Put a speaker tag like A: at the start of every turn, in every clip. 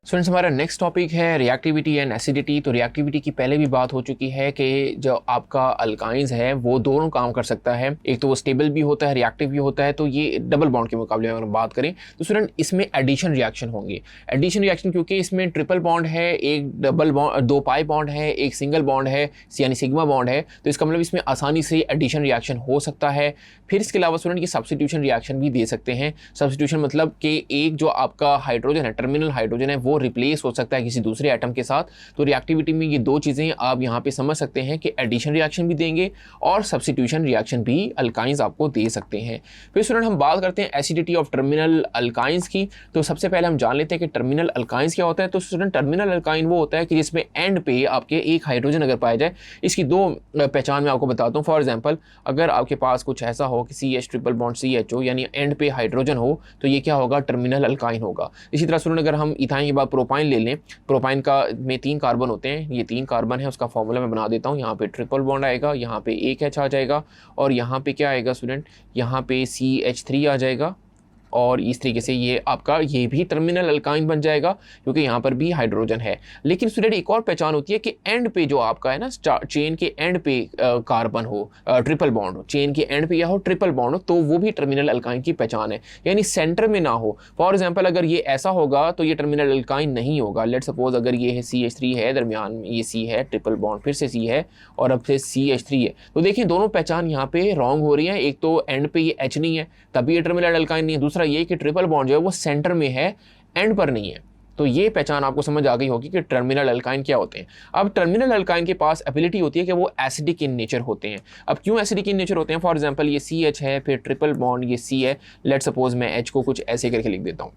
A: Students, हमारा next topic है reactivity and acidity. तो रिएक्टिविटी की पहले भी बात हो चुकी है कि जो आपका अल्काइंस है वो दोनों काम कर सकता है। एक तो वो स्टेबल भी होता है, रिएक्टिव भी होता है। तो ये डबल बॉन्ड के मुकाबले में अगर बात करें तो स्टूडेंट इसमें एडिशन रिएक्शन होंगे। एडिशन रिएक्शन क्योंकि इसमें ट्रिपल बॉन्ड है, एक डबल बॉन्ड, दो पाई बॉन्ड है, एक सिंगल बॉन्ड है यानी सिग्मा बॉन्ड है। तो इसका मतलब इसमें आसानी से एडिशन रिएक्शन हो सकता है। फिर इसके अलावा स्टूडेंट ये सब्स्टिट्यूशन रिएक्शन भी दे सकते हैं। सब्स्टिट्यूशन मतलब कि एक जो आपका हाइड्रोजन है, टर्मिनल हाइड्रोजन है, वो रिप्लेस हो सकता है किसी दूसरे एटम के साथ। तो रिएक्टिविटी में ये दो चीज़ें आप यहाँ पे समझ सकते हैं कि एडिशन रिएक्शन भी देंगे और सब्स्टिट्यूशन रिएक्शन भी अल्काइंस आपको दे सकते हैं। फिर स्टूडेंट हम बात करते हैं एसिडिटी ऑफ टर्मिनल अल्काइंस की। तो सबसे पहले हम जान लेते हैं कि टर्मिनल अल्काइंस क्या होता है। तो स्टूडेंट टर्मिनल अल्काइन वो होता है कि जिसमें एंड पे आपके एक हाइड्रोजन अगर पाया जाए। इसकी दो पहचान मैं आपको बताता हूँ। फॉर एग्जाम्पल, अगर आपके पास कुछ ऐसा हो कि CH ट्रिपल बॉन्ड CH हो यानी एंड पे हाइड्रोजन हो तो ये क्या होगा, टर्मिनल अल्काइन होगा। इसी तरह स्टूडेंट अगर हम इथाइन के बाद प्रोपाइन ले लें, प्रोपाइन का में 3 कार्बन होते हैं, ये 3 कार्बन है, उसका फॉर्मूला मैं बना देता हूँ। यहाँ पे ट्रिपल बॉन्ड आएगा, यहाँ पे एक H आ जाएगा और यहाँ पे क्या आएगा स्टूडेंट, यहाँ पे CH3 आ जाएगा और इस तरीके से ये आपका ये भी टर्मिनल अल्काइन बन जाएगा क्योंकि यहाँ पर भी हाइड्रोजन है। लेकिन स्टूडेंट एक और पहचान होती है कि एंड पे जो आपका है ना, चेन के एंड पे कार्बन हो, ट्रिपल बॉन्ड हो, चेन के एंड पे या हो ट्रिपल बॉन्ड हो, तो वो भी टर्मिनल अल्काइन की पहचान है, यानी सेंटर में ना हो। फॉर एग्जाम्पल अगर ये ऐसा होगा तो ये टर्मिनल अल्काइन नहीं होगा। लेट सपोज अगर ये है CH3 है, दरमियान में ये C है, ट्रिपल बॉन्ड फिर से C है और अब से CH3 है, तो देखिए दोनों पहचान यहाँ पे रॉन्ग हो रही है। एक तो एंड पे ये H नहीं है तभी ये टर्मिनल अल्काइन नहीं है, दूसरा ये कि ट्रिपल बॉन्ड जो है वो सेंटर में है, एंड पर नहीं है। तो ये पहचान आपको समझ आ गई होगी कि टर्मिनल अल्काइन क्या होते हैं। अब टर्मिनल अल्काइन के पास एबिलिटी होती है कि वो एसिडिक इन नेचर होते हैं। अब क्यों एसिडिक इन नेचर होते हैं? फॉर एग्जांपल ये CH है, फिर ट्रिपल बॉन्ड ये C है। लेट सपोज मैं H को कुछ ऐसे करके लिख देता हूँ।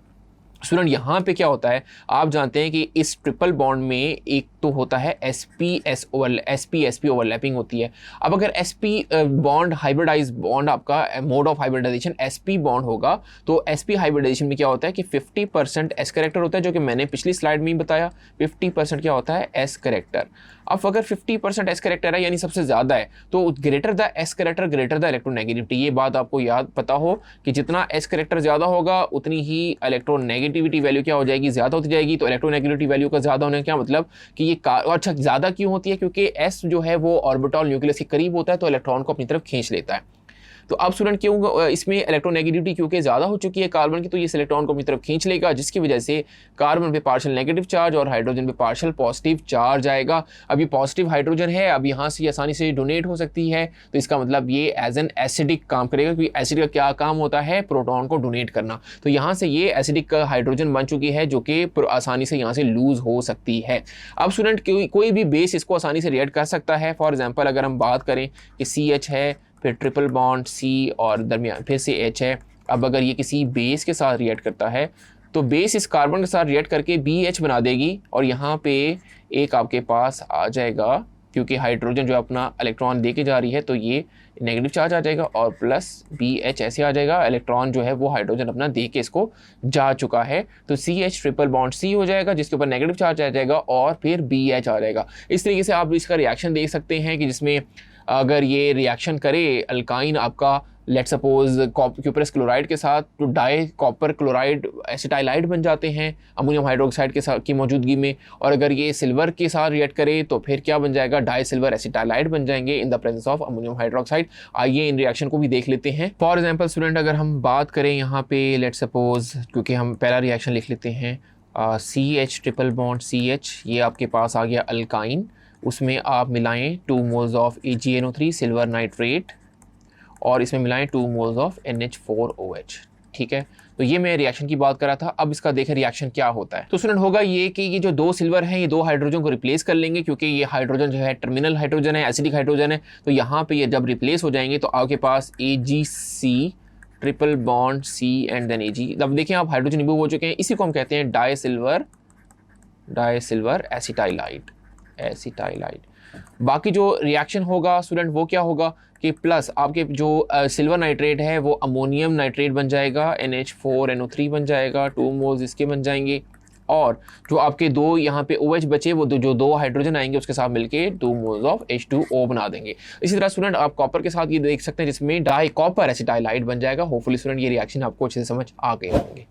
A: स्टूडेंट यहाँ पे क्या होता है, आप जानते हैं कि इस ट्रिपल बॉन्ड में एक तो होता है sp ओवरलैपिंग होती है। अब अगर sp बॉन्ड हाइब्रिडाइज बॉन्ड, आपका mode of hybridisation sp bond होगा, तो sp हाइब्रिडाइजेशन में क्या होता है कि 50% s करेक्टर होता है, जो कि मैंने पिछली स्लाइड में ही बताया। 50% क्या होता है, s करेक्टर। अब अगर 50% s करेक्टर है यानी सबसे ज़्यादा है, तो greater the s character greater the electronegativity. ये बात आपको याद पता हो कि जितना s करेक्टर ज़्यादा होगा उतनी ही इलेक्ट्रोनेगेटिविटी वैल्यू क्या हो जाएगी, ज़्यादा होती जाएगी। तो इलेक्ट्रोनेगेटिविटी वैल्यू का ज़्यादा होने का क्या मतलब कि ये अच्छा ज़्यादा क्यों होती है, क्योंकि s जो है वो ऑर्बिटल न्यूक्लियस के करीब होता है तो इलेक्ट्रॉन को अपनी तरफ खींच लेता है। तो अब स्टूडेंट क्यों इसमें इलेक्ट्रोनेगेटिविटी क्योंकि ज़्यादा हो चुकी है कार्बन की, तो ये इलेक्ट्रॉन को अपनी तरफ खींच लेगा, जिसकी वजह से कार्बन पे पार्शियल नेगेटिव चार्ज और हाइड्रोजन पे पार्शियल पॉजिटिव चार्ज आएगा। अब ये पॉजिटिव हाइड्रोजन है, अब यहाँ से आसानी से डोनेट हो सकती है, तो इसका मतलब ये एज एन एसिडिक काम करेगा, क्योंकि एसिड का क्या काम होता है, प्रोटॉन को डोनेट करना। तो यहाँ से ये एसिडिक हाइड्रोजन बन चुकी है जो कि आसानी से यहाँ से लूज हो सकती है। अब स्टूडेंट कोई भी बेस इसको आसानी से रिएक्ट कर सकता है। फॉर एग्जाम्पल अगर हम बात करें कि CH है, फिर ट्रिपल बॉन्ड C और दरमियान फिर से H है। अब अगर ये किसी बेस के साथ रिएक्ट करता है तो बेस इस कार्बन के साथ रिएक्ट करके BH बना देगी और यहाँ पे एक आपके पास आ जाएगा, क्योंकि हाइड्रोजन जो अपना इलेक्ट्रॉन दे के जा रही है तो ये नेगेटिव चार्ज आ जाएगा और प्लस BH ऐसे आ जाएगा। इलेक्ट्रॉन जो है वो हाइड्रोजन अपना दे के इसको जा चुका है, तो CH ट्रिपल बॉन्ड C हो जाएगा जिसके ऊपर नेगेटिव चार्ज आ जाएगा और फिर BH आ जाएगा। इस तरीके से आप इसका रिएक्शन देख सकते हैं कि जिसमें अगर ये रिएक्शन करे अल्काइन आपका, लेट सपोज क्यूपरस क्लोराइड के साथ, तो डाई कॉपर क्लोराइड एसिटाइलाइड बन जाते हैं अमोनियम हाइड्रोक्साइड के साथ की मौजूदगी में। और अगर ये सिल्वर के साथ रिएक्ट करे तो फिर क्या बन जाएगा, डाई सिल्वर एसिटाइलाइड बन जाएंगे in the presence of ammonium hydroxide. आइए इन रिएक्शन को भी देख लेते हैं। फॉर एग्जाम्पल स्टूडेंट अगर हम बात करें यहाँ पे, लेट सपोज क्योंकि हम पहला रिएक्शन लिख लेते हैं, CH ट्रिपल बॉन्ड CH, ये आपके पास आ गया अल्काइन। उसमें आप मिलाएं 2 moles of AgNO3 silver nitrate और इसमें मिलाएं 2 मोल्स ऑफ NH4OH। ठीक है, तो ये मैं रिएक्शन की बात कर रहा था। अब इसका देखें रिएक्शन क्या होता है। तो स्टूडेंट होगा ये कि ये जो 2 सिल्वर हैं ये 2 हाइड्रोजन को रिप्लेस कर लेंगे, क्योंकि ये हाइड्रोजन जो है टर्मिनल हाइड्रोजन है, एसिडिक हाइड्रोजन है। तो यहाँ पे ये जब रिप्लेस हो जाएंगे तो आपके पास AgC triple bond C and then Ag। अब देखें आप हाइड्रोजन रिमूव हो चुके हैं, इसी को हम कहते हैं डाई सिल्वर एसिटाइलाइड। बाकी जो रिएक्शन होगा स्टूडेंट वो क्या होगा कि प्लस आपके जो सिल्वर नाइट्रेट है वो अमोनियम नाइट्रेट बन जाएगा, NH4NO3 बन जाएगा, 2 मोल्स इसके बन जाएंगे। और जो आपके 2 यहाँ पे OH बचे वो जो 2 हाइड्रोजन आएंगे उसके साथ मिलके 2 मोल्स ऑफ H2O बना देंगे। इसी तरह स्टूडेंट आप कॉपर के साथ ये देख सकते हैं जिसमें डाई कॉपर एसिटाइलाइड बन जाएगा। होपफुली स्टूडेंट ये रिएक्शन आपको अच्छे से समझ आ गए होंगे।